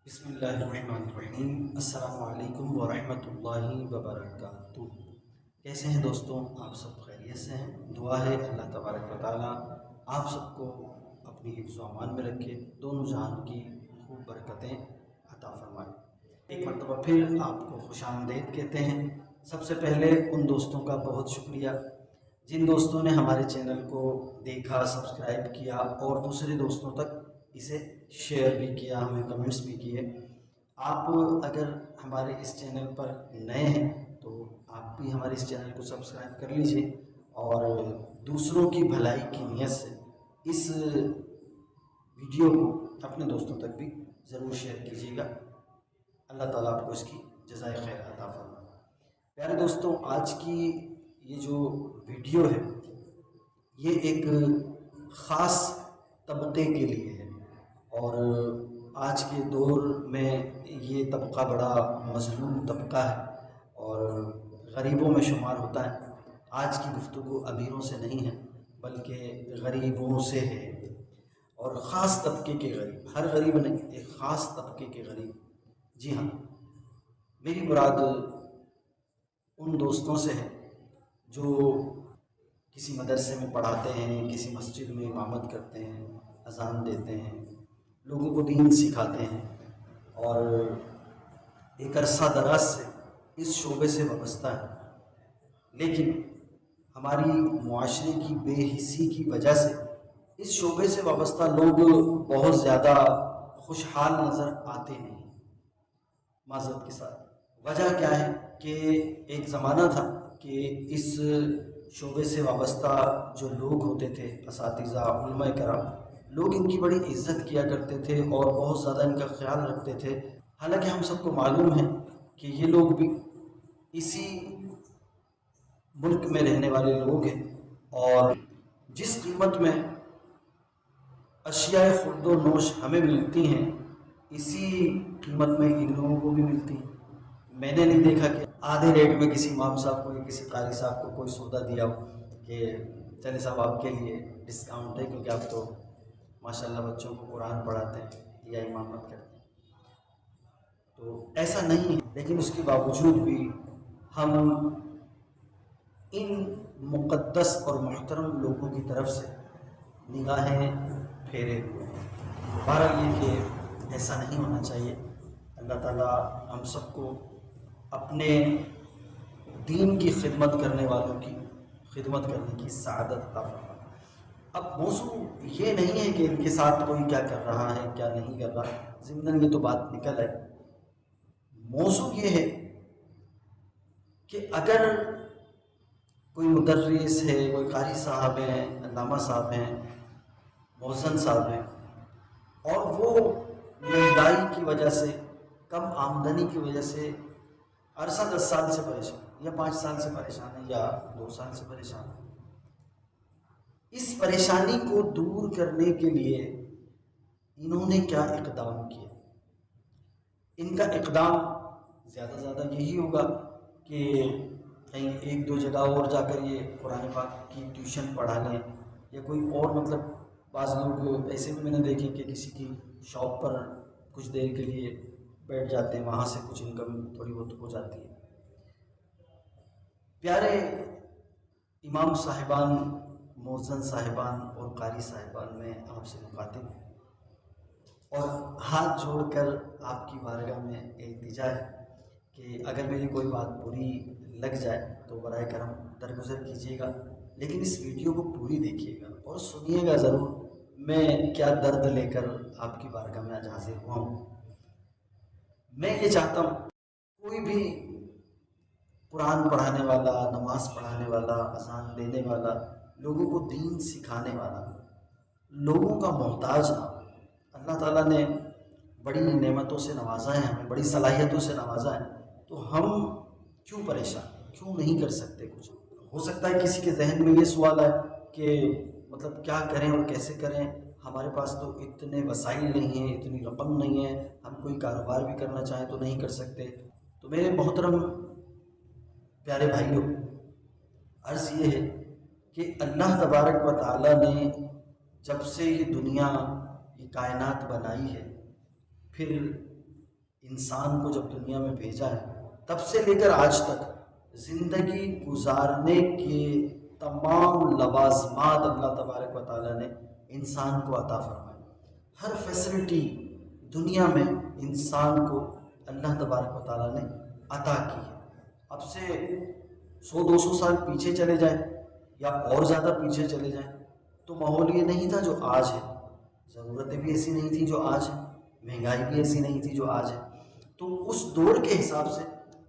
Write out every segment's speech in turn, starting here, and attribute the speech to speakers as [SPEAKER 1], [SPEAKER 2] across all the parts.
[SPEAKER 1] बिस्मिल्लाहिर्रहमानिर्रहीम। अस्सलामु अलैकुम वरहमतुल्लाहि वबरकातुहू। कैसे हैं दोस्तों, आप सब खैरियत से हैं? दुआ है अल्लाह तबारक व तआला आप सबको अपनी हिफ्ज़ व अमान में रखे, दोनों जहान की खूब बरकतें अता फरमाए। एक मरतबा फिर आपको खुशामदीद कहते हैं। सबसे पहले उन दोस्तों का बहुत शुक्रिया जिन दोस्तों ने हमारे चैनल को देखा, सब्सक्राइब किया और दूसरे दोस्तों तक इसे शेयर भी किया, हमें कमेंट्स भी किए। आप अगर हमारे इस चैनल पर नए हैं तो आप भी हमारे इस चैनल को सब्सक्राइब कर लीजिए और दूसरों की भलाई की नीयत से इस वीडियो को अपने दोस्तों तक भी ज़रूर शेयर कीजिएगा। अल्लाह ताला आपको इसकी जज़ाए खैर अता फरमाए। प्यारे दोस्तों, आज की ये जो वीडियो है ये एक ख़ास तबके के लिए है और आज के दौर में ये तबका बड़ा मज़लूम तबका है और गरीबों में शुमार होता है। आज की गुफ्तगू अमीरों से नहीं है बल्कि गरीबों से है और ख़ास तबके के गरीब, हर गरीब नहीं, एक ख़ास तबके के गरीब। जी हाँ, मेरी मुराद उन दोस्तों से है जो किसी मदरसे में पढ़ाते हैं, किसी मस्जिद में इमामत करते हैं, अज़ान देते हैं, लोगों को दीन सिखाते हैं और एक अरसा दराज से इस शोबे से वाबस्ता है। लेकिन हमारी मुआशरे की बेहिसी की वजह से इस शोबे से वाबस्ता लोग बहुत ज़्यादा खुशहाल नज़र आते नहीं। माज़रत के साथ वजह क्या है कि एक ज़माना था कि इस शोबे से वाबस्ता जो लोग होते थे, असातिज़ा, उलमा कराम, लोग इनकी बड़ी इज़्ज़त किया करते थे और बहुत ज़्यादा इनका ख्याल रखते थे। हालांकि हम सबको मालूम है कि ये लोग भी इसी मुल्क में रहने वाले लोग हैं और जिस कीमत में अशियाए खुर्दो नोश हमें मिलती हैं इसी कीमत में इन लोगों को भी मिलती हैं। मैंने नहीं देखा कि आधे रेट में किसी इमाम साहब को या किसी कारी साहब को कोई सौदा दिया हो कि चले साहब आपके लिए डिस्काउंट है क्योंकि आप तो माशाल्लाह बच्चों को कुरान पढ़ाते हैं या इमामत करते हैं। तो ऐसा नहीं है, लेकिन उसके बावजूद भी हम इन मुक़द्दस और मोहतरम लोगों की तरफ से निगाहें फेरे हुए हैं। बहरहाल ये कि ऐसा नहीं होना चाहिए। अल्लाह ताला हम सबको अपने दीन की खिदमत करने वालों की खिदमत करने की सआदत अता फरमाए। अब मौजू ये नहीं है कि इनके साथ कोई क्या कर रहा है क्या नहीं कर रहा, ज़िम्मन ये तो बात निकल है। मौजू ये है कि अगर कोई मुदर्रिस है, कोई कारी साहब हैं, अल्लामा साहब हैं, मौज़न साहब हैं और वो महंगाई की वजह से, कम आमदनी की वजह से अरसा 10 साल से परेशान या 5 साल से परेशान है या 2 साल से परेशान है, इस परेशानी को दूर करने के लिए इन्होंने क्या इक़दाम किया? इनका इक़दाम ज़्यादा से ज़्यादा यही होगा कि कहीं 1-2 जगह और जाकर ये कुरान पाक की ट्यूशन पढ़ा लें या कोई और, मतलब बाज़ लोग ऐसे भी मैंने देखे कि किसी की शॉप पर कुछ देर के लिए बैठ जाते हैं, वहाँ से कुछ इनकम थोड़ी बहुत हो जाती है। प्यारे इमाम साहिबान, मौज़न साहिबान और कारी साहिबान, मैं आपसे मुखातिब हूँ और हाथ जोड़कर आपकी बारगाह में इल्तिजा है कि अगर मेरी कोई बात बुरी लग जाए तो बराए करम दरगुज़र कीजिएगा, लेकिन इस वीडियो को पूरी देखिएगा और सुनिएगा ज़रूर मैं क्या दर्द लेकर आपकी बारगाह में आज हाजिर हुआ हूँ। मैं ये चाहता हूँ कोई भी कुरान पढ़ाने वाला, नमाज पढ़ाने वाला, अज़ान देने वाला, लोगों को दीन सिखाने वाला, लोगों का मोहताज ना। अल्लाह ताला ने बड़ी नेमतों से नवाजा है, हमें बड़ी सलाहियतों से नवाजा है, तो हम क्यों परेशान, क्यों नहीं कर सकते कुछ? हो सकता है किसी के जहन में ये सवाल है कि मतलब क्या करें और कैसे करें, हमारे पास तो इतने वसाइल नहीं हैं, इतनी रकम नहीं है, हम कोई कारोबार भी करना चाहें तो नहीं कर सकते। तो मेरे मोहतरम प्यारे भाइयों, अर्ज़ ये है कि अल्लाह तबारक व तआला ने जब से ये दुनिया, ये कायनात बनाई है, फिर इंसान को जब दुनिया में भेजा है तब से लेकर आज तक ज़िंदगी गुजारने के तमाम लवाज़मात अल्लाह तबारक व तआला ने इंसान को अता फरमाए। हर फैसिलिटी दुनिया में इंसान को अल्लाह तबारक व तआला ने अता की है। अब से 100-200 साल पीछे चले जाएं या और ज़्यादा पीछे चले जाएं तो माहौल ये नहीं था जो आज है, ज़रूरतें भी ऐसी नहीं थी जो आज है, महंगाई भी ऐसी नहीं थी जो आज है। तो उस दौर के हिसाब से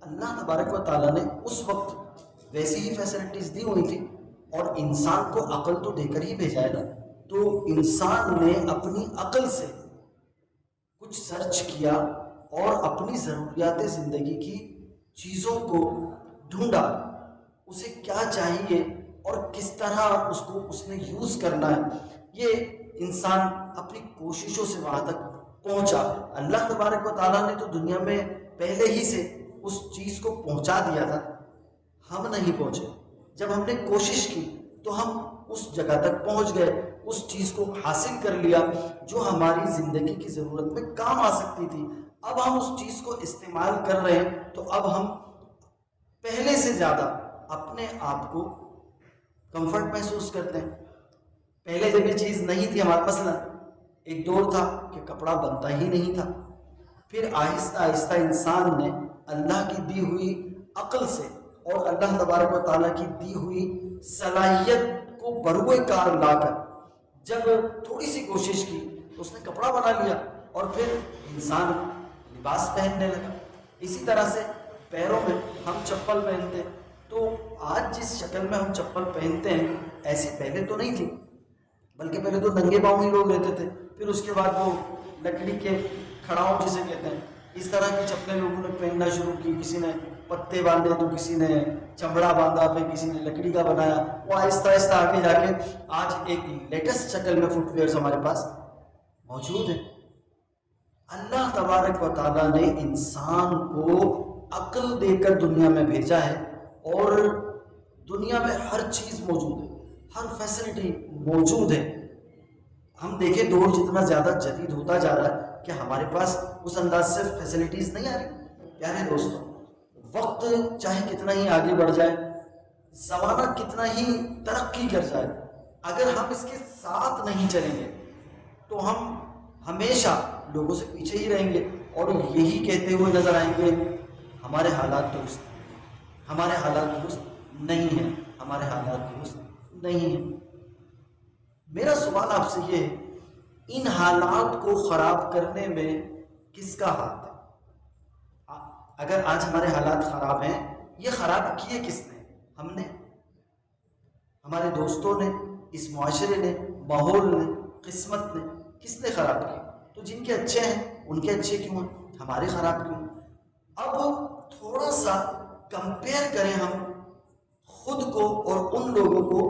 [SPEAKER 1] अल्लाह तबारक व तआला ने उस वक्त वैसी ही फैसिलिटीज़ दी हुई थी और इंसान को अक्ल तो देकर ही भेजा है ना। तो इंसान ने अपनी अक्ल से कुछ सर्च किया और अपनी ज़रूरियात ज़िंदगी की चीज़ों को ढूंढा, उसे क्या चाहिए और किस तरह उसको उसने यूज़ करना है। ये इंसान अपनी कोशिशों से वहाँ तक पहुँचा। अल्लाह तबारक व तआला ने तो दुनिया में पहले ही से उस चीज़ को पहुँचा दिया था, हम नहीं पहुँचे। जब हमने कोशिश की तो हम उस जगह तक पहुँच गए, उस चीज़ को हासिल कर लिया जो हमारी ज़िंदगी की ज़रूरत में काम आ सकती थी। अब हम उस चीज़ को इस्तेमाल कर रहे हैं तो अब हम पहले से ज़्यादा अपने आप को कंफर्ट महसूस करते हैं। पहले जब ये चीज़ नहीं थी हमारे पास ना, एक दौर था कि कपड़ा बनता ही नहीं था। फिर आहिस्ता आहिस्ता इंसान ने अल्लाह की दी हुई अक्ल से और अल्लाह तबारक व तआला की दी हुई सलाहियत को बरूए कार लाकर जब थोड़ी सी कोशिश की तो उसने कपड़ा बना लिया और फिर इंसान लिबास पहनने लगा। इसी तरह से पैरों में हम चप्पल पहनते हैं, तो आज जिस शक्ल में हम चप्पल पहनते हैं ऐसी पहले तो नहीं थी, बल्कि पहले तो नंगे पाँव ही लोग रहते थे। फिर उसके बाद वो लकड़ी के खड़ाओं जिसे कहते हैं, इस तरह की चप्पलें लोगों ने पहनना शुरू की। किसी ने पत्ते बांधे तो किसी ने चमड़ा बांधा, फिर किसी ने लकड़ी का बनाया। वो आहिस्ता आहिस्ता आगे जाके आज एक लेटेस्ट शक्ल में फुटवेयर्स हमारे पास मौजूद है। अल्लाह तबारक व तआला ने इंसान को अक्ल देकर दुनिया में भेजा है और दुनिया में हर चीज़ मौजूद है, हर फैसिलिटी मौजूद है। हम देखें दौर जितना ज़्यादा जदीद होता जा रहा है कि हमारे पास उस अंदाज से फैसिलिटीज़ नहीं आ रही। प्यारे दोस्तों, वक्त चाहे कितना ही आगे बढ़ जाए, ज़माना कितना ही तरक्की कर जाए, अगर हम इसके साथ नहीं चलेंगे तो हम हमेशा लोगों से पीछे ही रहेंगे और यही कहते हुए नजर आएंगे हमारे हालात दुरुस्त, हमारे हालात दुरुस्त नहीं हैं, हमारे हालात दुरुस्त नहीं हैं। मेरा सवाल आपसे ये है, इन हालात को ख़राब करने में किसका हाथ है? अगर आज हमारे हालात ख़राब हैं, ये ख़राब किए किसने? हमने, हमारे दोस्तों ने, इस मुआशरे ने, माहौल ने, किस्मत ने, किसने ख़राब किए? तो जिनके अच्छे हैं उनके अच्छे क्यों हैं, हमारे ख़राब क्यों? अब थोड़ा सा कंपेयर करें हम खुद को और उन लोगों को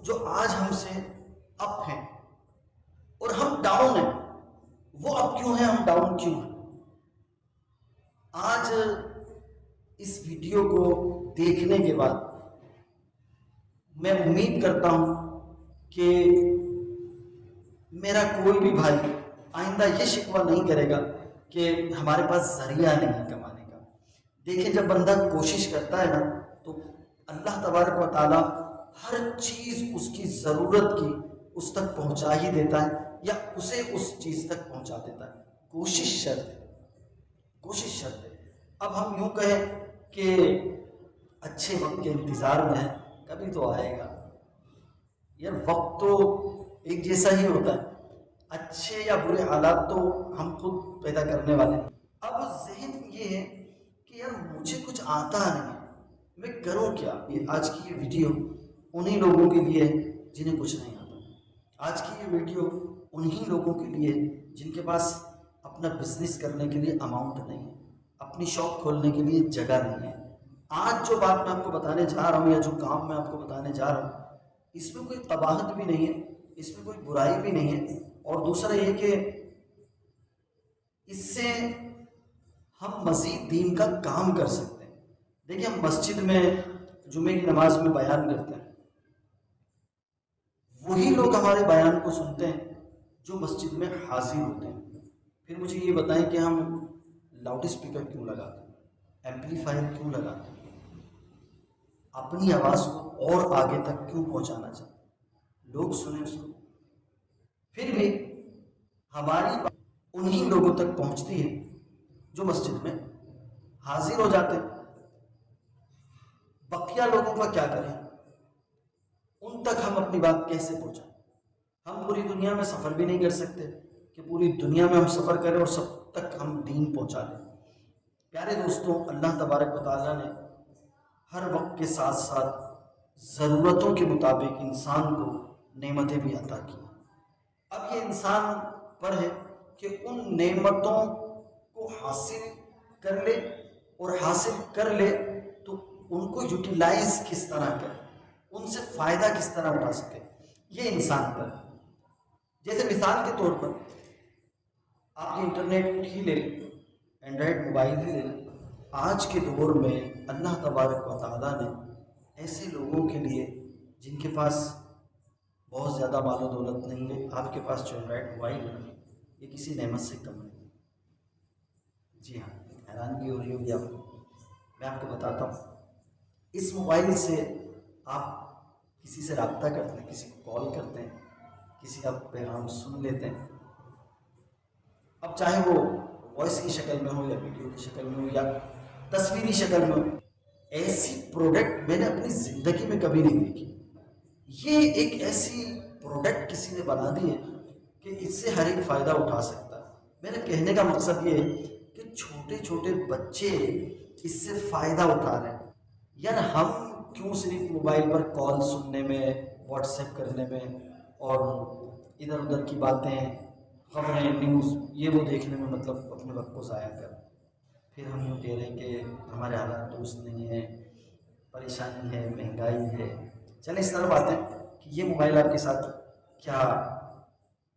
[SPEAKER 1] जो आज हमसे अप हैं और हम डाउन हैं। वो अप क्यों हैं, हम डाउन क्यों हैं? आज इस वीडियो को देखने के बाद मैं उम्मीद करता हूं कि मेरा कोई भी भाई आइंदा ये शिकवा नहीं करेगा कि हमारे पास जरिया नहीं है कमाने का। देखिए, जब बंदा कोशिश करता है ना तो अल्लाह तबारक व तआला हर चीज़ उसकी ज़रूरत की उस तक पहुंचा ही देता है या उसे उस चीज़ तक पहुंचा देता है। कोशिश शर्त है, कोशिश शर्त है। अब हम यूं कहें कि अच्छे वक्त के इंतज़ार में है, कभी तो आएगा यार। वक्त तो एक जैसा ही होता है, अच्छे या बुरे हालात तो हम खुद पैदा करने वाले हैं। अब जहन ये है कि यार मुझे कुछ आता नहीं, मैं करूं क्या? ये आज की ये वीडियो उन्हीं लोगों के लिए है जिन्हें कुछ नहीं आता। आज की ये वीडियो उन्हीं लोगों के लिए है जिनके पास अपना बिजनेस करने के लिए अमाउंट नहीं है, अपनी शॉप खोलने के लिए जगह नहीं है। आज जो बात मैं आपको बताने जा रहा हूँ या जो काम मैं आपको बताने जा रहा हूँ, इसमें कोई कबाहत भी नहीं है, इसमें कोई बुराई भी नहीं है। और दूसरा ये कि इससे हम मज़ीद दीन का काम कर सकते हैं। देखिए, हम मस्जिद में जुमे की नमाज में बयान करते हैं, वही लोग हमारे बयान को सुनते हैं जो मस्जिद में हाजिर होते हैं। फिर मुझे ये बताएं कि हम लाउड स्पीकर क्यों लगाते, एम्पलीफायर क्यों लगाते, अपनी आवाज़ को और आगे तक क्यों पहुंचाना चाहते, लोग सुने उसको। फिर भी हमारी बात उन्हीं लोगों तक पहुंचती है जो मस्जिद में हाजिर हो जाते हैं। बकिया लोगों का क्या करें, उन तक हम अपनी बात कैसे पहुंचाएं? हम पूरी दुनिया में सफ़र भी नहीं कर सकते कि पूरी दुनिया में हम सफ़र करें और सब तक हम दीन पहुंचा दें। प्यारे दोस्तों, अल्लाह तबारक व तआला ने हर वक्त के साथ साथ ज़रूरतों के मुताबिक इंसान को नेमतें भी अता की। अब ये इंसान पर है कि उन नेमतों को हासिल कर ले, और हासिल कर ले तो उनको यूटिलाइज किस तरह करे, उनसे फ़ायदा किस तरह उठा सके, ये इंसान पर। जैसे मिसाल के तौर पर आप इंटरनेट ही ले लें, एंड्रॉयड मोबाइल ही ले लें। आज के दौर में अल्लाह तबारक व तआला ने ऐसे लोगों के लिए जिनके पास बहुत ज़्यादा मालो दौलत नहीं है, आपके पास जो एंड्रॉयड मोबाइल है ये किसी नेमत से कम नहीं। जी हाँ, हैरानगी हो रही होगी आपको। मैं आपको बताता हूँ, इस मोबाइल से आप किसी से रब्ता करते हैं, किसी को कॉल करते हैं, किसी का पैगाम सुन लेते हैं। अब चाहे वो वॉइस की शक्ल में हो या वीडियो की शक्ल में हो या तस्वीरी शक्ल में हो, ऐसी प्रोडक्ट मैंने अपनी ज़िंदगी में कभी नहीं देखी। ये एक ऐसी प्रोडक्ट किसी ने बना दी है कि इससे हर एक फ़ायदा उठा सकता है। मेरे कहने का मकसद ये है कि छोटे छोटे बच्चे इससे फ़ायदा उठा रहे हैं। यार हम क्यों सिर्फ मोबाइल पर कॉल सुनने में, व्हाट्सएप करने में और इधर उधर की बातें, खबरें, न्यूज़ ये वो देखने में मतलब अपने वक्त को ज़ाया कर। फिर हम यूँ कह रहे हैं कि हमारे हालात दुरुस्त नहीं है, परेशानी है, महंगाई है। चलें इस तरह बात है कि ये मोबाइल आपके साथ क्या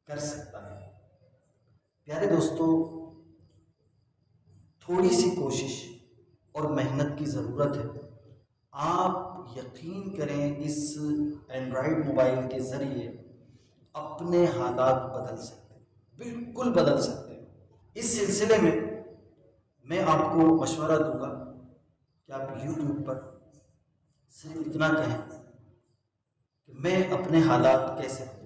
[SPEAKER 1] कर सकता है। प्यारे दोस्तों, थोड़ी सी कोशिश और मेहनत की ज़रूरत है। आप यकीन करें, इस एंड्रॉयड मोबाइल के ज़रिए अपने हालात बदल सकते हैं, बिल्कुल बदल सकते हैं। इस सिलसिले में मैं आपको मशवरा दूंगा कि आप यूट्यूब पर सिर्फ इतना कहें कि मैं अपने हालात कैसे बदलूं।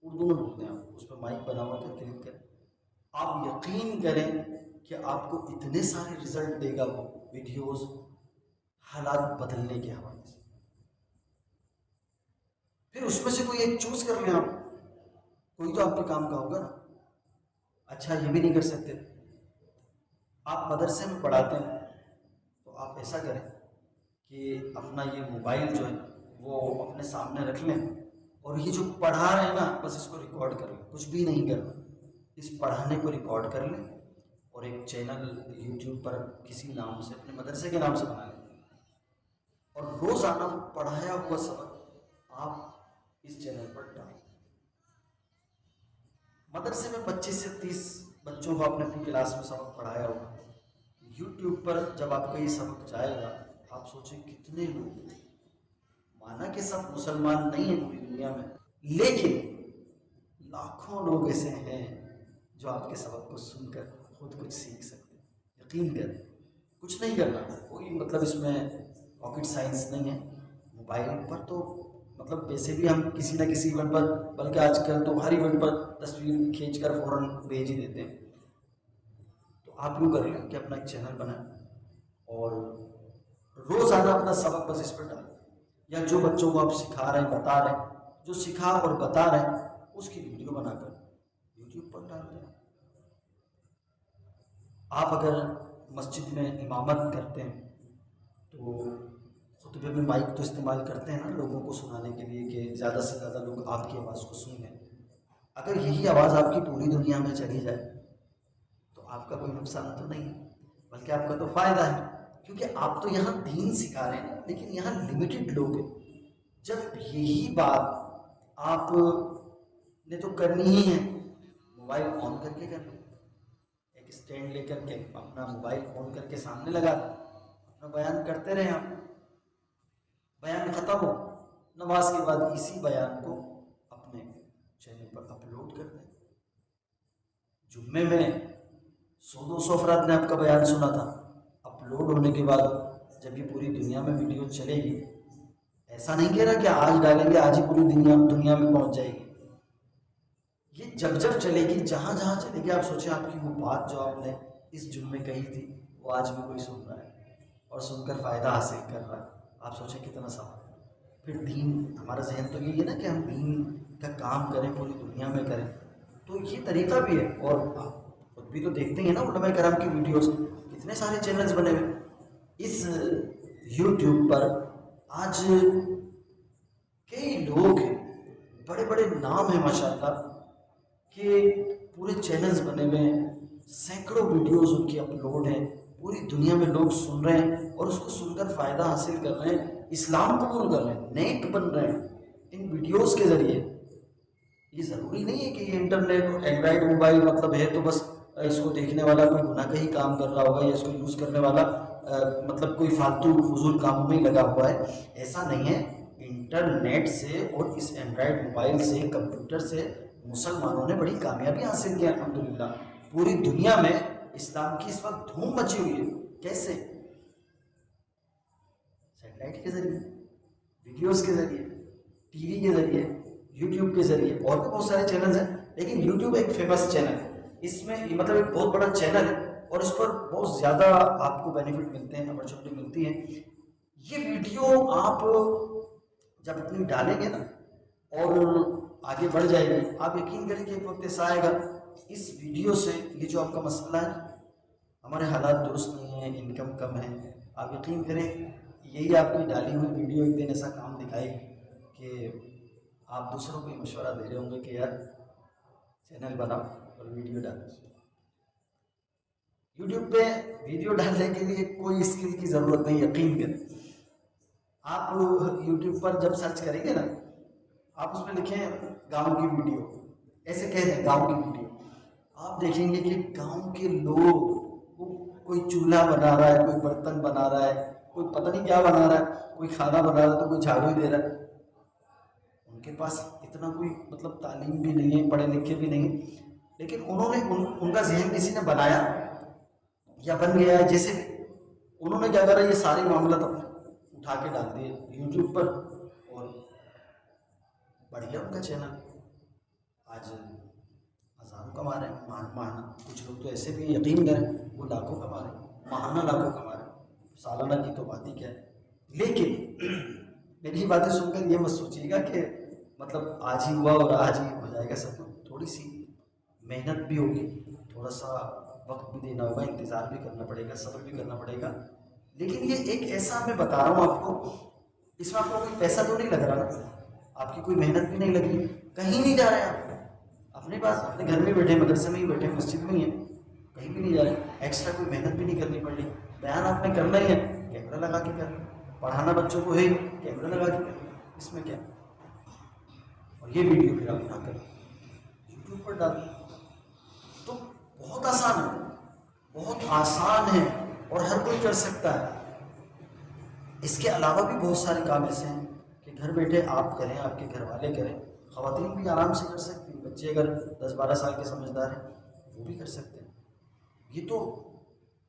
[SPEAKER 1] उर्दू में बोलते हैं, आप उस पर माइक बना हुआ था, क्लिक करें। आप यकीन करें कि आपको इतने सारे रिजल्ट देगा वो वीडियोस हालात बदलने के हवाले से। फिर उसमें से कोई एक चूज कर लें आप, कोई तो आपके काम का होगा ना। अच्छा, ये भी नहीं कर सकते, आप मदरसे में पढ़ाते हैं तो आप ऐसा करें कि अपना ये मोबाइल जो है वो अपने सामने रख लें, और ये जो पढ़ा रहे हैं ना बस इसको रिकॉर्ड कर लें, कुछ भी नहीं करना, इस पढ़ाने को रिकॉर्ड कर लें और एक चैनल यूट्यूब पर किसी नाम से, अपने मदरसे के नाम से बना लें, और रोज़ाना पढ़ाया हुआ सबक आप इस चैनल पर डालें। मदरसे में 25 से 30 बच्चों को आपने अपनी क्लास में सबक पढ़ाया होगा। यूट्यूब पर जब आपका ये सबक जाएगा, आप सोचें कितने लोग, माना कि सब मुसलमान नहीं है पूरी दुनिया में, लेकिन लाखों लोग ऐसे हैं जो आपके सबक को सुनकर खुद कुछ सीख सकते हैं। यकीन करें, कुछ नहीं करना, कोई मतलब इसमें रॉकेट साइंस नहीं है। मोबाइल पर तो मतलब वैसे भी हम किसी न किसी इवेंट पर, बल्कि आजकल तो हर इवेंट पर तस्वीर खींचकर फ़ौरन भेज ही देते हैं। तो आप यूँ कर लें कि अपना एक चैनल बनाएं और रोज़ाना अपना सबक बस इस पर डालें, या जो बच्चों को आप सिखा रहे हैं, बता रहे हैं, जो सिखा और बता रहे हैं उसकी वीडियो बनाकर यूट्यूब पर डाल दें। आप अगर मस्जिद में इमामत करते हैं तो खुतबे में माइक तो इस्तेमाल करते हैं ना लोगों को सुनाने के लिए कि ज़्यादा से ज़्यादा लोग आपकी आवाज़ को सुन लें। अगर यही आवाज़ आपकी पूरी दुनिया में चली जाए तो आपका कोई नुकसान तो नहीं है, बल्कि आपका तो फ़ायदा है, क्योंकि आप तो यहाँ दीन सिखा रहे हैं, लेकिन यहाँ लिमिटेड लोग हैं। जब यही बात आपने तो करनी ही है, मोबाइल ऑन करके कर लो, एक स्टैंड लेकर के अपना मोबाइल ऑन करके सामने लगा दो, अपना बयान करते रहें। आप बयान ख़त्म हो, नमाज के बाद इसी बयान को अपने चैनल पर अपलोड कर दें। जुम्मे में 100-200 अफराद ने आपका बयान सुना था। अपलोड होने के बाद जब ये पूरी दुनिया में वीडियो चलेगी, ऐसा नहीं कह रहा कि आज डालेंगे आज ही पूरी दुनिया दुनिया में पहुंच जाएगी। ये जब जब चलेगी, जहाँ जहाँ चलेगी, आप सोचें आपकी वो बात जो आपने इस जुम्मे में कही थी वो आज भी कोई सुन रहा है और सुनकर फ़ायदा हासिल कर रहा है। आप सोचें कितना सवाल। फिर दीन, हमारा जहन तो यही है ना कि हम दीन का काम करें, पूरी दुनिया में करें, तो ये तरीका भी है। और आप खुद भी तो देखते हैं ना उलमा कराम की वीडियोस, कितने सारे चैनल्स बने हुए इस यूट्यूब पर। आज कई लोग बड़े बड़े नाम हैं माशाल्लाह कि पूरे चैनल्स बने हुए हैं, सैकड़ों वीडियोस उनकी अपलोड हैं, पूरी दुनिया में लोग सुन रहे हैं और उसको सुनकर फ़ायदा हासिल कर रहे हैं, इस्लाम कबूल कर रहे हैं, नेक बन रहे हैं इन वीडियोस के ज़रिए। ये ज़रूरी नहीं है कि ये इंटरनेट एंड्राइड मोबाइल मतलब है तो बस इसको देखने वाला कोई गुनाह का ही काम कर रहा होगा या इसको यूज़ करने वाला मतलब कोई फालतू फजूल कामों में ही लगा हुआ है, ऐसा नहीं है। इंटरनेट से और इस एंड्राइड मोबाइल से, कंप्यूटर से मुसलमानों ने बड़ी कामयाबी हासिल की अल्हम्दुलिल्लाह। पूरी दुनिया में इस्लाम की इस वक्त धूम मची हुई है। कैसे? सैटेलाइट के जरिए, वीडियोस के जरिए, टीवी के जरिए, यूट्यूब के जरिए। और भी बहुत सारे चैनल्स हैं, लेकिन यूट्यूब एक फेमस चैनल है। इसमें मतलब एक बहुत बड़ा चैनल है और इस पर बहुत ज़्यादा आपको बेनिफिट मिलते हैं, अपॉर्चुनिटी मिलती है। ये वीडियो आप जब अपनी डालेंगे ना और आगे बढ़ जाएगी, आप यकीन करें कि एक वक्त ऐसा आएगा इस वीडियो से, ये जो आपका मसला है, हमारे हालात दुरुस्त नहीं है, इनकम कम है, आप यकीन करें यही आपकी डाली हुई वीडियो एक दिन ऐसा काम दिखाएगी कि आप दूसरों को मशवरा दे रहे होंगे कि यार चैनल बनाओ और वीडियो डालो। यूट्यूब पे वीडियो डालने के लिए कोई स्किल की ज़रूरत नहीं, यकीन करें। आप यूट्यूब पर जब सर्च करेंगे ना, आप उसमें लिखें गांव की वीडियो, ऐसे कह दें गांव की वीडियो, आप देखेंगे कि गांव के लोग, कोई चूल्हा बना रहा है, कोई बर्तन बना रहा है, कोई पता नहीं क्या बना रहा है, कोई खाना बना रहा है तो कोई झाड़ू ही दे रहा है। उनके पास इतना कोई मतलब तालीम भी नहीं है, पढ़े लिखे भी नहीं, लेकिन उन्होंने उनका जहन किसी ने बनाया या बन गया है, जैसे उन्होंने क्या करा, ये सारे मामला अपने उठा के डाल दिए यूट्यूब पर और बढ़ गया उनका चैनल। आज हज़ारों कमा रहे हैं महाना, कुछ लोग तो ऐसे भी यकीन करें वो लाखों कमा रहे हैं, महाना लाखों कमा रहे हैं, सालाना की तो बात ही क्या है। लेकिन मेरी बातें सुनकर ये मत सोचिएगा कि मतलब आज ही हुआ और आज ही हो जाएगा सब कुछ। थोड़ी सी मेहनत भी होगी, थोड़ा सा वक्त भी देना होगा, इंतज़ार भी करना पड़ेगा, सब्र भी करना पड़ेगा। लेकिन ये एक ऐसा मैं बता रहा हूँ आपको, इसमें आपको कोई पैसा तो नहीं लग रहा ना, आपकी कोई मेहनत भी नहीं लग रही, कहीं नहीं जा रहे हैं आप, अपने पास अपने घर में बैठे, मदरसे में ही बैठे, मस्जिद में ही है, कहीं भी नहीं जा रहे, एक्स्ट्रा कोई मेहनत भी नहीं करनी पड़ रही। बयान आपने करना ही है, कैमरा लगा के कर, पढ़ाना बच्चों को है, कैमरा लगा के कर, इसमें क्या। और ये वीडियो फिर आप उठाकर यूट्यूब पर डाल, तो बहुत आसान है, बहुत आसान है और हर कोई कर सकता है। इसके अलावा भी बहुत सारे काम ऐसे हैं कि घर बैठे आप करें, आपके घर वाले करें, ख़वातीन भी आराम से कर सकती हैं, बच्चे अगर 10-12 साल के समझदार हैं वो भी कर सकते हैं। ये तो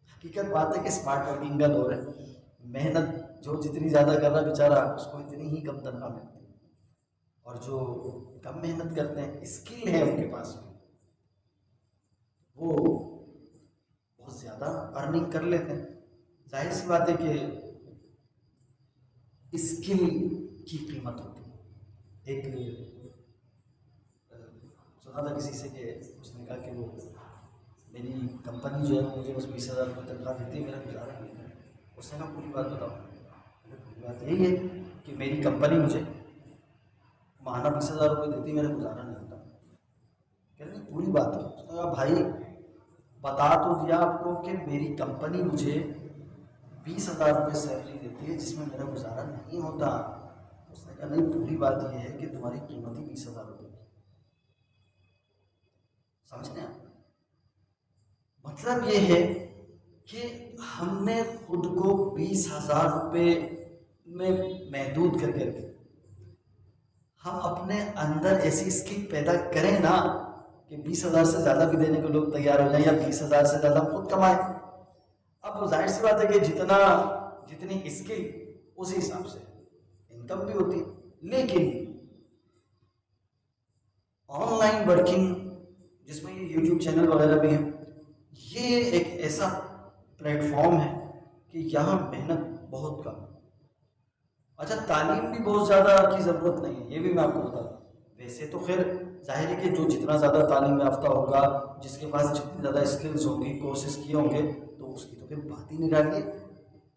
[SPEAKER 1] हकीकत बात है कि स्मार्ट वर्किंग का दौर है, मेहनत जो जितनी ज़्यादा कर रहा है बेचारा उसको इतनी ही कम तनख्वाह मिलती है, और जो कम मेहनत करते हैं, स्किल है उनके पास में, वो बहुत ज़्यादा अर्निंग कर लेते हैं। जाहिर सी बात है कि स्किल की कीमत होती है। एक सुना था किसी से कि उसने कहा कि वो मेरी कंपनी जो है मुझे बस 20,000 रुपये तनख्वाह देती है, मेरा गुजारा नहीं है। उसने कहा पूरी बात बताओ। पूरी बात यही है कि मेरी कंपनी मुझे माहाना 20,000 रुपये देती है, मेरा गुजारा नहीं होता। कह रहे पूरी बात है। उसने कहा भाई बता तो दिया आपको कि मेरी कंपनी मुझे 20,000 रुपये सैलरी देती है जिसमें मेरा गुजारा नहीं होता। उसने कहा नहीं, पूरी बात यह है कि तुम्हारी कीमत ही 20,000 रुपये की। समझते हैं? मतलब ये है कि हमने खुद को 20,000 रुपये में महदूद करके हम अपने अंदर ऐसी स्किल पैदा करें ना कि 20,000 से ज़्यादा भी देने को लोग तैयार हो जाएं या 20,000 से ज़्यादा खुद कमाएं। अब जाहिर सी बात है कि जितनी स्किल उसी हिसाब से इनकम भी होती है। लेकिन ऑनलाइन वर्किंग जिसमें ये यूट्यूब चैनल वगैरह भी है, ये एक ऐसा प्लेटफॉर्म है कि यहाँ मेहनत बहुत कम। अच्छा, तालीम भी बहुत ज़्यादा की ज़रूरत नहीं है, ये भी मैं आपको बता दूँ। वैसे तो खैर जाहिर है कि जो जितना ज़्यादा तालीम याफ्ता होगा, जिसके पास जितनी ज़्यादा स्किल्स होंगी, कोर्सेज किए होंगे, तो उसकी तो फिर बात ही निराली है।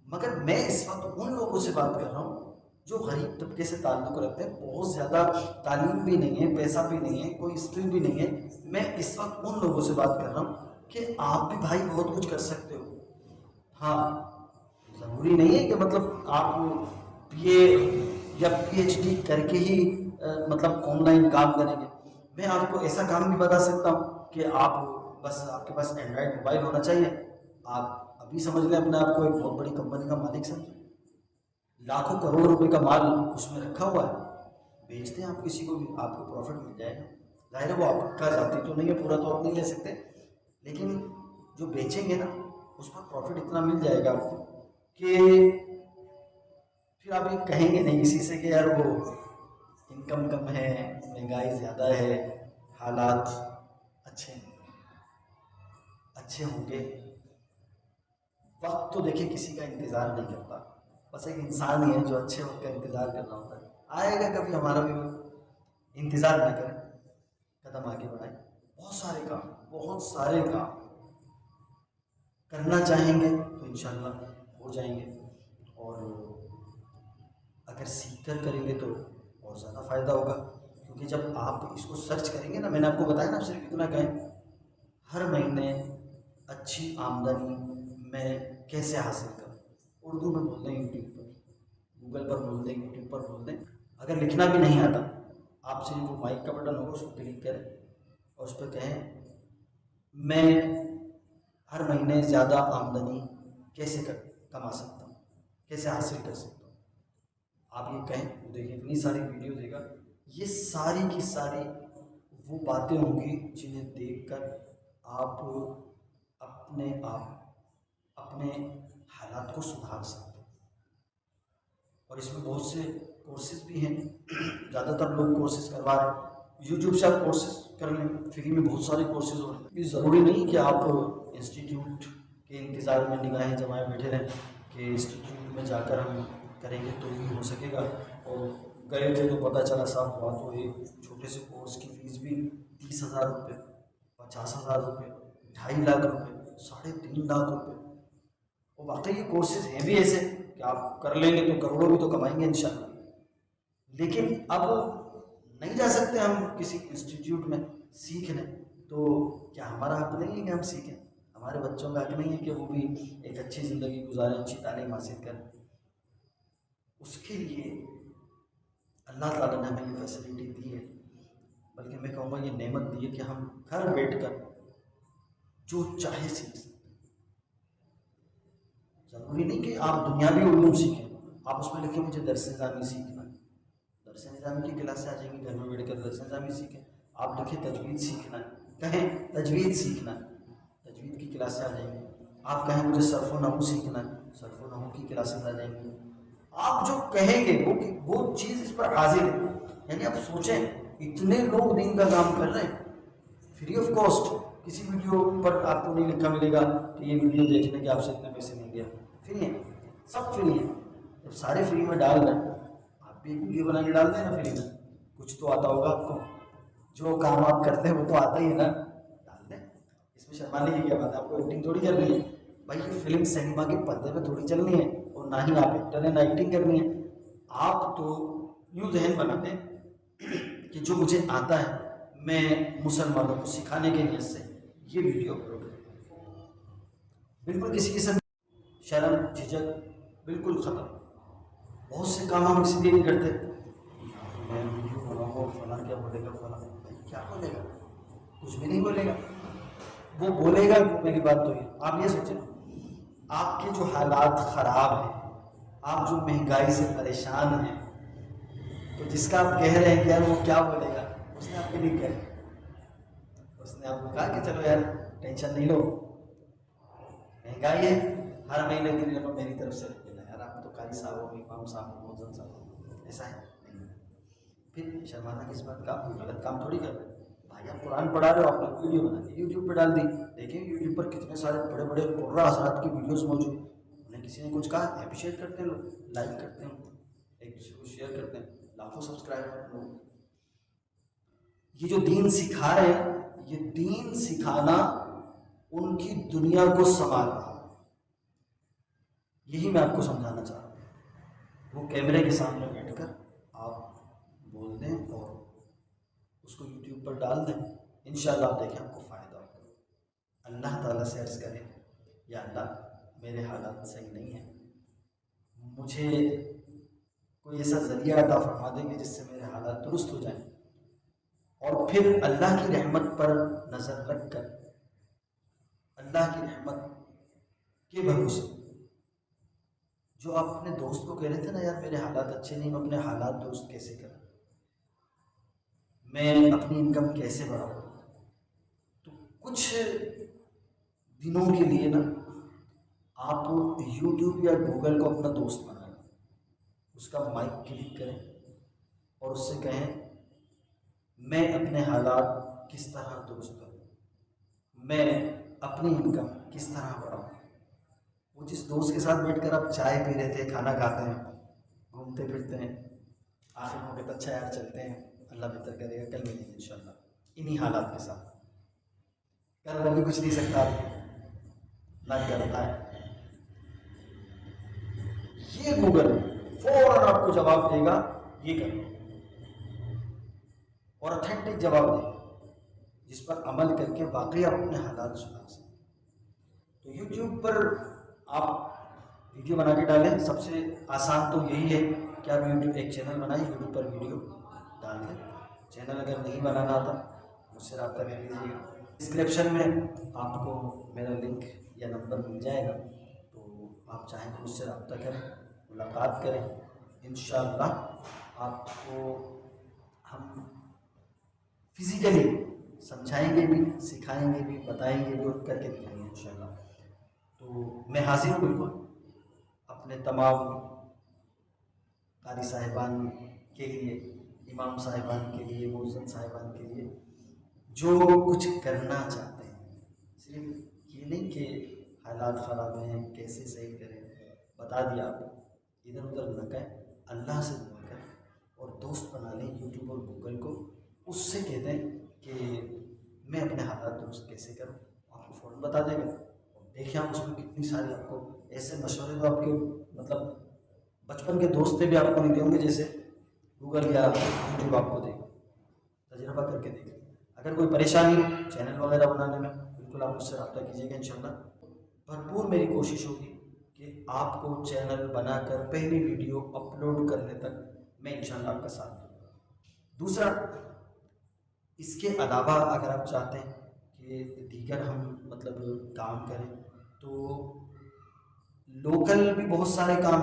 [SPEAKER 1] मगर मैं इस वक्त उन लोगों से बात कर रहा हूँ जो गरीब तबके से ताल्लुक़ रखते हैं, बहुत ज़्यादा तालीम भी नहीं है, पैसा भी नहीं है, कोई स्किल भी नहीं है। मैं इस वक्त उन लोगों से बात कर रहा हूँ कि आप भी भाई बहुत कुछ कर सकते हो। हाँ, ज़रूरी नहीं है कि मतलब आप बीए या पीएचडी करके ही मतलब ऑनलाइन काम करेंगे। मैं आपको ऐसा काम भी बता सकता हूँ कि आप बस आपके पास एंड्रॉयड मोबाइल होना चाहिए, आप अभी समझ लें अपने आप को एक बहुत बड़ी कंपनी का मालिक समझें, लाखों करोड़ रुपए का माल उसमें रखा हुआ है, बेच दें आप किसी को भी, आपको प्रॉफिट मिल जाएगा। जाहिर है वो आपका जाती तो नहीं है, पूरा तो आप नहीं ले सकते, लेकिन जो बेचेंगे ना उस पर प्रॉफिट इतना मिल जाएगा आपको कि फिर आप ये कहेंगे नहीं किसी से कि यार वो इनकम कम है, महंगाई ज़्यादा है, हालात अच्छे होंगे। वक्त तो देखिए किसी का इंतज़ार नहीं करता, बस एक इंसान ही है जो अच्छे वक्त का इंतज़ार कर रहा होता है। आएगा कभी हमारा भी वक्त, इंतज़ार ना करें, कदम आगे बढ़ाएं। बहुत सारे काम करना चाहेंगे तो इंशाल्लाह हो जाएंगे, और अगर सीख कर करेंगे तो और ज़्यादा फ़ायदा होगा। क्योंकि जब आप इसको सर्च करेंगे ना, मैंने आपको बताया ना, आप सिर्फ इतना कहें हर महीने अच्छी आमदनी मैं कैसे हासिल करूं, उर्दू में बोल दें, यूट्यूब पर, गूगल पर बोल दें, यूट्यूब पर बोल दें। अगर लिखना भी नहीं आता, आपसे जो माइक का बटन होगा उसको क्लिक करें और उस पर कहें मैं हर महीने ज़्यादा आमदनी कैसे कमा सकता हूँ, कैसे हासिल कर सकता हूँ। आप ये कहें तो देखिए इतनी सारी वीडियो देगा, ये सारी की सारी वो बातें होंगी जिन्हें देखकर आप अपने हालात को सुधार सकते हैं। और इसमें बहुत से कोर्सेज भी हैं, ज़्यादातर लोग कोर्सेज करवा रहे हैं। यूट्यूब से आप कोर्सेज कर लें, फ्री में बहुत सारे कोर्सेज हो रहे हैं। ये ज़रूरी नहीं कि आप इंस्टीट्यूट के इंतज़ार में निगाहें जमाए बैठे रहें कि इंस्टीट्यूट में जाकर हम करेंगे तो ही हो सकेगा। और गए थे तो पता चला साहब हुआ तो एक छोटे से कोर्स की फ़ीस भी 30,000 रुपये, 50,000 रुपये, 2.5 लाख रुपये, 3.5 लाख रुपये। और वाकई ये कोर्सेज हैं भी ऐसे कि आप कर लेंगे तो करोड़ों भी तो कमाएंगे इंशाल्लाह। लेकिन अब नहीं जा सकते हम किसी इंस्टीट्यूट में सीखने, तो क्या हमारा हक नहीं है कि हम सीखें? हमारे बच्चों का हक नहीं है कि वो भी एक अच्छी ज़िंदगी गुजारें, अच्छी तालीम हासिल करें? उसके लिए अल्लाह ताला ने हमें ये फैसिलिटी दी है, बल्कि मैं कहूँगा ये नेमत दी है कि हम घर बैठकर जो चाहे सीख सकते। ज़रूरी नहीं कि आप दुनियावी उलूम सीखें, आप उसमें लिखें मुझे दरस निज़ामी सीखना है, दरस निज़ामी की क्लास से आ जाएंगी, घर में बैठ कर दरस निज़ामी सीखें। आप लिखें तजवीद सीखना है, कहें तजवीद सीखना है, तजवीद की क्लास से आ जाएंगे। आप कहें मुझे सर्फ़ व नहू सीखना है, सर्फ़ व नहू की क्लासेस आ जाएंगी। आप जो कहेंगे वो चीज़ इस पर हाजिर है। यानी आप सोचें, इतने लोग दीन का काम कर रहे हैं फ्री ऑफ कॉस्ट। किसी वीडियो पर आपको नहीं लिखा मिलेगा कि ये वीडियो देखने के आपसे इतने पैसे नहीं दिया, फ्री है, सब फ्री है। जब सारे फ्री में डाल रहे हैं, आप भी एक वीडियो बना के डाल दें ना फ्री में, कुछ तो आता होगा आपको, जो काम आप करते हैं वो तो आता ही है ना, डाल दें। इसमें शर्माने की क्या बात है? आपको एक्टिंग थोड़ी करनी है भाई, ये फिल्म सिनेमा के पर्दे पे थोड़ी चलनी है, और ना ही आप एक्टर हैं ना एक्टिंग करनी है। आप तो यूँ जहन बनाते हैं कि जो मुझे आता है मैं मुसलमानों को सिखाने के नियत से ये वीडियो अपलोड करें, बिल्कुल किसी किस्म शर्म झिझक बिल्कुल ख़त्म। बहुत से काम हम इसलिए नहीं करते, मैं वीडियो बनाऊँगा और फलां क्या बोलेगा, फलां क्या बोलेगा, कुछ भी नहीं बोलेगा। वो बोलेगा मेरी बात तो ये, आप ये सोचें, आपके जो हालात ख़राब हैं, आप जो महंगाई से परेशान हैं, तो जिसका आप कह रहे हैं कि यार वो क्या बोलेगा, उसने आपके लिए क्या, मैंने आपको कहा कि चलो यार टेंशन नहीं लो, महंगाई है, हर महीने की रकम मेरी तरफ से देना यार, आप तो कारी साहब हो, इमाम साहब हो, मोहसिन साहब हो, ऐसा है नहीं। फिर शर्माना किस बात का, आप कोई गलत काम थोड़ी कर रहे हैं भाई, आप कुरान पढ़ा रहे हो, आपने वीडियो बना दी यूट्यूब पे डाल दी, देखिए यूट्यूब पर कितने सारे बड़े बड़े कुर्रा हज़रात की वीडियोस मौजूद, उन्हें किसी ने कुछ कहा अप्रिशिएट करते हैं लोग, लाइक करते हैं, एक दूसरे को शेयर करते हैं, लाखों सब्सक्राइबर लोग। ये जो दीन सिखा रहे हैं, ये दीन सिखाना उनकी दुनिया को संभालना, यही मैं आपको समझाना चाह रहा हूँ। वो कैमरे के सामने बैठकर आप बोल दें और उसको यूट्यूब पर डाल दें, इंशाल्लाह आप देखें आपको फ़ायदा होगा। अल्लाह ताला से अर्ज़ करें, या अल्लाह मेरे हालात सही नहीं हैं, मुझे कोई ऐसा ज़रिया अता फरमा देंगे जिससे मेरे हालात दुरुस्त हो जाएं, और फिर अल्लाह की रहमत पर नज़र रख कर, अल्लाह की रहमत के भरोसे, जो आप अपने दोस्त को कह रहे थे ना यार मेरे हालात अच्छे नहीं, मैं अपने हालात दुरुस्त कैसे करूं, मैं अपनी इनकम कैसे बढ़ाऊं, तो कुछ दिनों के लिए ना आप YouTube या गूगल को अपना दोस्त बनाएं, उसका माइक क्लिक करें और उससे कहें मैं अपने हालात किस तरह दुरुस्त करूं, मैं अपनी इनकम किस तरह बढ़ाऊं। वो जिस दोस्त के साथ बैठकर आप चाय पी रहे थे, खाना खाते हैं, घूमते फिरते हैं, आखिर में कहता अच्छा यार चलते हैं, अल्लाह बेहतर करेगा, कल मिलेंगे इंशाल्लाह, इन्हीं हालात के साथ, कल वो भी कुछ नहीं सकता ना करता है, ये गूगल फौरन आपको जवाब देगा ये करो, और ऑथेंटिक जवाब देगा जिस पर अमल करके वाकई आप अपने हालात सुधार सकते। तो यूट्यूब पर आप वीडियो बना के डालें, सबसे आसान तो यही है कि आप यूट्यूब एक चैनल बनाएं, यूट्यूब पर वीडियो डाल दें। चैनल अगर नहीं बनाना आता मुझसे रब्ता कर लीजिएगा, डिस्क्रिप्शन में आपको मेरा लिंक या नंबर मिल जाएगा, तो आप चाहें तो मुझसे रब्ता करें, मुलाकात करें, इंशाअल्लाह आपको हम फिज़िकली समझाएंगे भी, सिखाएंगे भी, बताएंगे भी और करके दिखाएंगे इंशाअल्लाह। तो मैं हाजिर हूँ बिल्कुल अपने तमाम कारी साहिबान के लिए, इमाम साहिबान के लिए, मुअज्जिन साहिबान के लिए, जो कुछ करना चाहते हैं, सिर्फ ये नहीं कि हालात ख़राब हैं कैसे सही करें, बता दिया आपको, इधर उधर न कहें, अल्लाह से दुआ करें और दोस्त बना लें यूट्यूब और गूगल को, उससे कहते हैं कि मैं अपने हालात दुरुस्त कैसे करूं, आपको फ़ौरन बता देगा। और देखिए आप उसमें कितनी सारी आपको ऐसे मशवरे तो आपके मतलब बचपन के दोस्त भी आपको नहीं देंगे जैसे गूगल या यूट्यूब आपको देगा, तजुर्बा करके देखें। अगर कोई परेशानी चैनल वगैरह बनाने में, बिल्कुल आप मुझसे रब्ता कीजिएगा, इंशाल्लाह भरपूर मेरी कोशिश होगी कि आपको चैनल बनाकर पहली वीडियो अपलोड करने तक मैं इंशाल्लाह आपका साथ दूँगा। दूसरा, इसके अलावा अगर आप चाहते हैं कि दीगर हम मतलब काम करें, तो लोकल भी बहुत सारे काम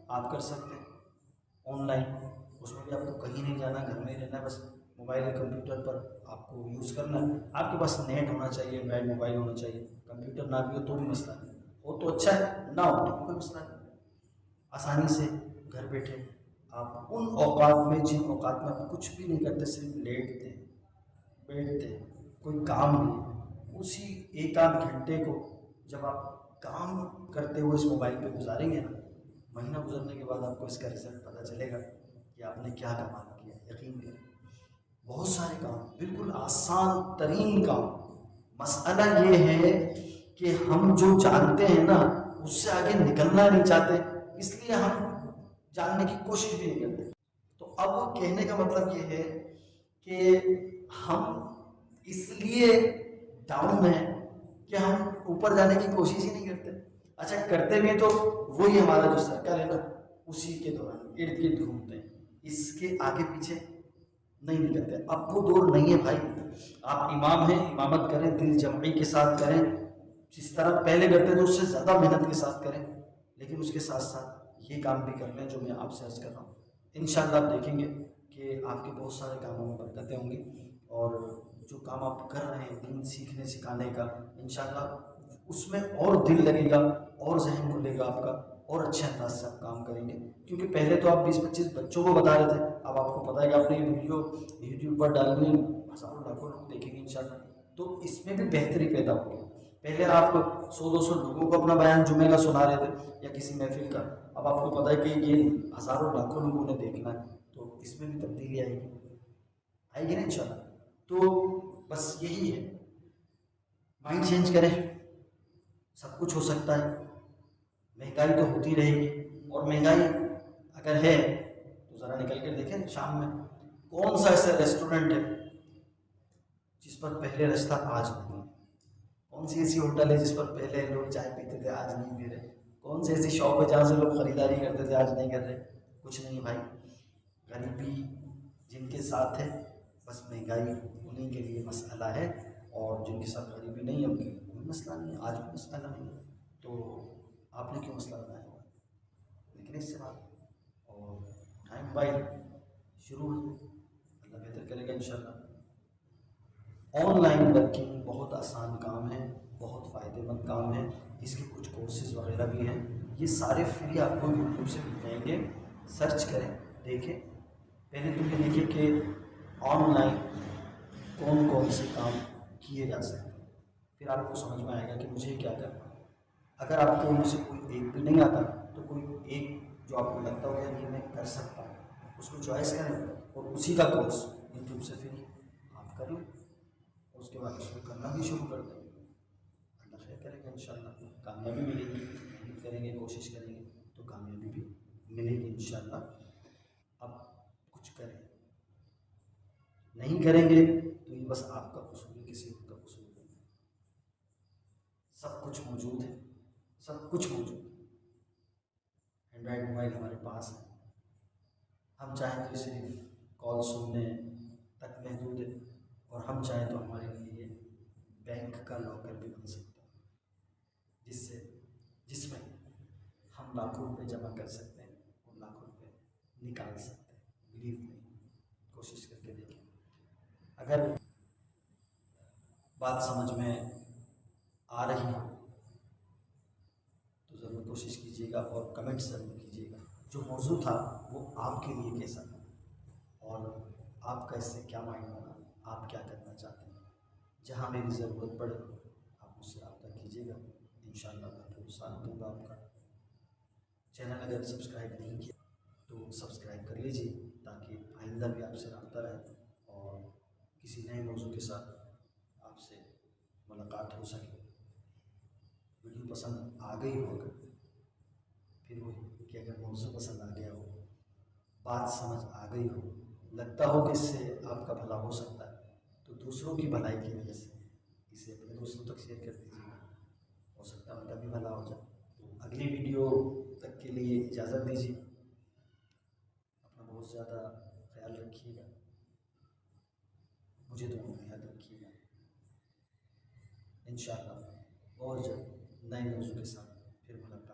[SPEAKER 1] आप कर सकते हैं ऑनलाइन, उसमें भी आपको कहीं नहीं जाना, घर में ही रहना है, बस मोबाइल या कंप्यूटर पर आपको यूज़ करना है, आपके पास नेट होना चाहिए, मोबाइल होना चाहिए, कंप्यूटर ना भी हो तो भी मसला नहीं, हो तो अच्छा है, ना हो तो कोई मसला नहीं, आसानी से घर बैठे आप उन औकात में जिन औकात में आप कुछ भी नहीं करते, सिर्फ लेटते हैं, बैठते हैं, कोई काम नहीं, उसी एक आध घंटे को जब आप काम करते हुए इस मोबाइल पे गुजारेंगे ना, महीना गुजरने के बाद आपको इसका रिजल्ट पता चलेगा कि आपने क्या कमाल किया। यकीन करें, बहुत सारे काम, बिल्कुल आसान तरीन काम, मसला ये है कि हम जो जानते हैं ना उससे आगे निकलना नहीं चाहते, इसलिए हम जानने की कोशिश भी नहीं करते। तो अब कहने का मतलब ये है कि हम इसलिए डाउन है कि हम ऊपर जाने की कोशिश ही नहीं करते। अच्छा करते भी तो वही हमारा जो सर्कल है ना उसी के दौरान इर्द गिर्द घूमते हैं, इसके आगे पीछे नहीं निकलते। अब वो दौर नहीं है भाई, आप इमाम हैं, इमामत करें, दिल जमई के साथ करें, जिस तरह पहले करते थे उससे ज़्यादा मेहनत के साथ करें, लेकिन उसके साथ साथ ये काम भी कर लें जो मैं आपसे अर्ज़ कर रहा हूँ। इंशाअल्लाह आप देखेंगे कि आपके बहुत सारे कामों में बरकतें होंगी और जो काम आप कर रहे हैं दीन सीखने सिखाने का, इंशाल्लाह उसमें और दिल लगेगा और जहन खुलेगा आपका और अच्छे अंदाज से आप काम करेंगे। क्योंकि पहले तो आप 20-25 बच्चों को बता रहे थे, अब आपको पता है कि आपने ये वीडियो यूट्यूब पर डालनी है, हज़ारों लाखों लोग देखेंगे इंशाल्लाह, तो इसमें भी बेहतरी पैदा होगी। पहले आप 100-200 लोगों को अपना बयान जुमे का सुना रहे थे या किसी महफिल का, अब आपको पता है कि ये हज़ारों लाखों लोगों ने देखना है, तो इसमें भी तब्दीली आएगी ना इंशाल्लाह। तो बस यही है, माइंड चेंज करें, सब कुछ हो सकता है। महंगाई तो होती रहेगी, और महंगाई अगर है तो ज़रा निकल कर देखें शाम में कौन सा ऐसा रेस्टोरेंट है जिस पर पहले रास्ता आज नहीं है, कौन सी ऐसी होटल है जिस पर पहले लोग चाय पीते थे आज नहीं पी रहे, कौन सी ऐसी शॉप है जहाँ से लोग ख़रीदारी करते थे आज नहीं कर रहे। कुछ नहीं भाई, गरीबी जिनके साथ है बस महंगाई उन्हीं के लिए मसला है, और जिनके साथ गरीबी नहीं है उनके लिए कोई मसला नहीं है, आज भी मसला नहीं है। तो आपने क्यों मसला बनाया हुआ है, लेकिन इससे बात और टाइम मोबाइल शुरू, अल्लाह बेहतर करेगा इंशाल्लाह। ऑनलाइन वर्किंग बहुत आसान काम है, बहुत फ़ायदेमंद काम है, इसके कुछ कोर्सेज़ वगैरह भी हैं, ये सारे फ्री आपको यूट्यूब से मिल जाएंगे। सर्च करें, देखें, पहले तो ये देखिए कि ऑनलाइन कौन कौन से काम किए जा सकते हैं, फिर आपको समझ में आएगा कि मुझे क्या करना है। अगर आपको उनमें से कोई एक भी नहीं आता तो कोई एक जो आपको लगता हो कि ये मैं कर सकता हूँ उसको चॉइस करें और उसी का कोर्स यूट्यूब से फ्री आप कर लें, उसके बाद उसको करना भी शुरू कर दें। अल्लाह खैर करेगा इंशाल्लाह, कामयाबी मिलेगी, मेहनत करेंगे, कोशिश करेंगे तो कामयाबी भी मिलेगी इंशाल्लाह। अब कुछ करें, नहीं करेंगे तो ये बस आपका कसूर है, किसी और का कसूर नहीं है। सब कुछ मौजूद है, सब कुछ मौजूद है, एंड्रॉयड मोबाइल हमारे पास है, हम चाहें तो सिर्फ कॉल सुनने तक महदूद है, और हम चाहें तो हमारे लिए बैंक का लॉकर भी बन सकता है, जिससे जिसमें हम लाखों रुपए जमा कर सकते हैं और लाखों रुपए निकाल सकते हैं। बिलीव नहीं, कोशिश करके देखें। अगर बात समझ में आ रही हो तो ज़रूर कोशिश कीजिएगा और कमेंट ज़रूर कीजिएगा। जो मौजू था वो आपके लिए कैसा था, और आपका इससे क्या माइंड बना, आप क्या करना चाहते हैं। जहाँ मेरी ज़रूरत पड़े आप मुझसे रब्ता कीजिएगा, इंशाअल्लाह मैं पूरा साथ दूँगा आपका। चैनल अगर सब्सक्राइब नहीं किया तो सब्सक्राइब कर लीजिए ताकि आइंदा भी आपसे रब्ता रहे और किसी नए मौजू के साथ आपसे मुलाकात हो सके। वीडियो पसंद आ गई हो अगर, फिर वही कि अगर मौजू पसंद आ गया हो, बात समझ आ गई हो, लगता हो कि इससे आपका भला हो सकता है, तो दूसरों की भलाई की वजह से इसे अपने दोस्तों तक शेयर कर दीजिएगा, हो सकता है उनका भी भला हो जाए। तो अगली वीडियो तक के लिए इजाज़त दीजिए, अपना बहुत ज़्यादा ख्याल रखिएगा, मुझे दुआ में याद रखिएगा। इंशाअल्लाह बहुत जल्द नए मौजू के साथ फिर मुलाकात।